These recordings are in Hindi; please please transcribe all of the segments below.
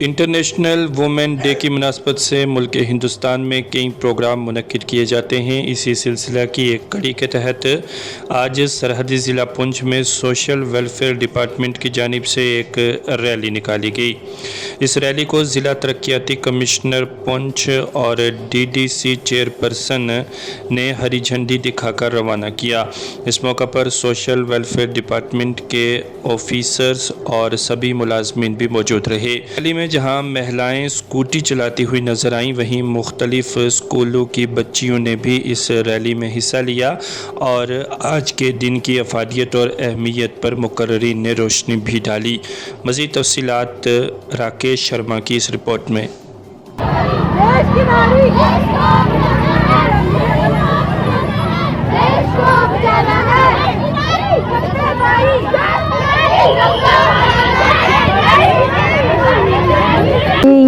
इंटरनेशनल वुमेन डे की मुनासबत से मुल्क हिंदुस्तान में कई प्रोग्राम मुनक्किद किए जाते हैं। इसी सिलसिला की एक कड़ी के तहत आज सरहदी ज़िला पुंछ में सोशल वेलफेयर डिपार्टमेंट की जानिब से एक रैली निकाली गई। इस रैली को ज़िला तरक्याती कमिश्नर पुंछ और डीडीसी चेयरपर्सन ने हरी झंडी दिखाकर रवाना किया। इस मौका पर सोशल वेलफेयर डिपार्टमेंट के ऑफिसर्स और सभी मुलाजमीन भी मौजूद रहे। रैली में जहां महिलाएं स्कूटी चलाती हुई नजर आईं, वहीं मुख्तलिफ स्कूलों की बच्चियों ने भी इस रैली में हिस्सा लिया और आज के दिन की अफादियत और अहमियत पर मुकर्रिरीन ने रोशनी भी डाली। मज़ीद तफसीलात राकेश शर्मा की इस रिपोर्ट में।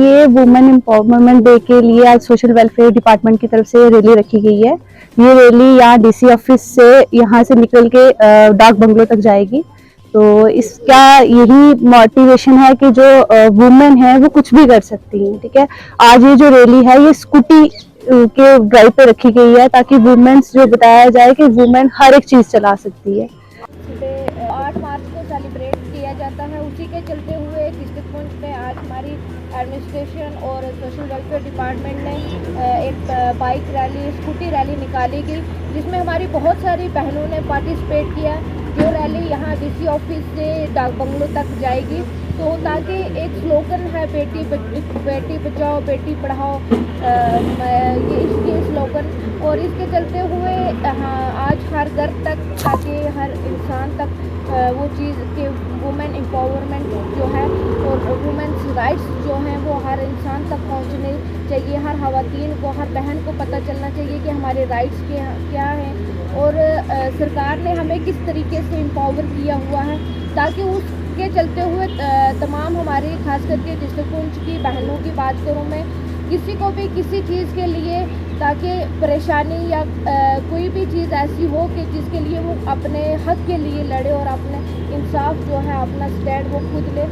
ये वुमेन एम्पावरमेंट डे के लिए आज सोशल वेलफेयर डिपार्टमेंट की तरफ से रैली रखी गई है। ये रैली यहाँ डीसी ऑफिस से यहाँ से निकल के डाक बंगलों तक जाएगी। तो इसका यही मोटिवेशन है कि जो वुमेन है वो कुछ भी कर सकती हैं। ठीक है, आज ये जो रैली है ये स्कूटी के ड्राइव पे रखी गई है ताकि वुमेन्स जो बताया जाए कि वुमेन हर एक चीज चला सकती है। 8 मार्च को सेलिब्रेट किया जाता है। उसी के चलते हुए डिस्ट्रिक्ट पुंछ में आज हमारी एडमिनिस्ट्रेशन और सोशल वेलफेयर डिपार्टमेंट ने एक बाइक रैली, स्कूटी रैली निकाली गई, जिसमें हमारी बहुत सारी बहनों ने पार्टिसिपेट किया। जो रैली यहाँ डीसी ऑफिस से डाक बंगलों तक जाएगी, तो ताकि एक स्लोगन है बेटी बचाओ बेटी पढ़ाओ, ये इसके स्लोगन, और इसके चलते हुए आज हर घर तक, ताकि हर इंसान तक वो चीज़ कि वुमेन एम्पावरमेंट जो है और वुमेन्स राइट्स जो हैं वो हर इंसान तक पहुंचने चाहिए। हर खवातीन को, हर बहन को पता चलना चाहिए कि हमारे राइट्स क्या हैं और सरकार ने हमें किस तरीके से एम्पावर किया हुआ है, ताकि उसके चलते हुए तमाम हमारे खास करके डिस्ट्रिक्ट पुंछ की बहनों की बात करूँ मैं, किसी को भी किसी चीज़ के लिए ताकि परेशानी या कोई भी चीज़ ऐसी हो कि जिसके लिए वो अपने हक के लिए लड़े और अपने इंसाफ जो है अपना स्टैंड वो खुद ले।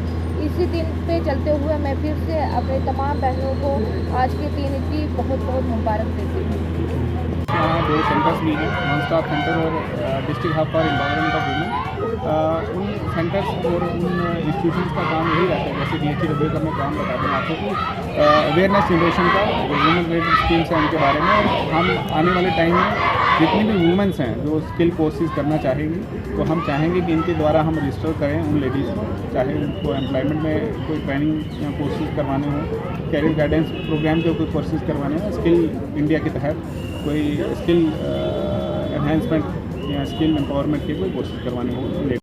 इसी दिन पे चलते हुए मैं फिर से अपने तमाम बहनों को आज के दिन की बहुत बहुत मुबारक देती हूँ। यहाँ 2 सेंटर्स भी हैं, वन स्टॉप सेंटर और district hub for empowerment of women. उन सेंटर्स और उन इंस्टीट्यूशंस का काम यही रहता है, जैसे DHW का मैं काम बता दूँ आपको कि अवेयरनेस जनरेशन का वुमेन रिलेटेड स्किल्स हैं उनके बारे में। और हम आने वाले टाइम में जितनी भी वुमेन्स हैं जो स्किल कोर्सेज करना चाहेंगी, तो हम चाहेंगे कि इनके द्वारा हम रजिस्टर करें उन लेडीज़ को, चाहे उनको एम्प्लॉयमेंट में कोई ट्रेनिंग या कोर्सेज करवाने हों, कैरियर गाइडेंस प्रोग्राम के कोई कोर्सेज करवाने हों, स्किल इंडिया के तहत कोई स्किल एनहेंसमेंट या स्किल एम्पावरमेंट के कोई कोर्सेज करवाने हों।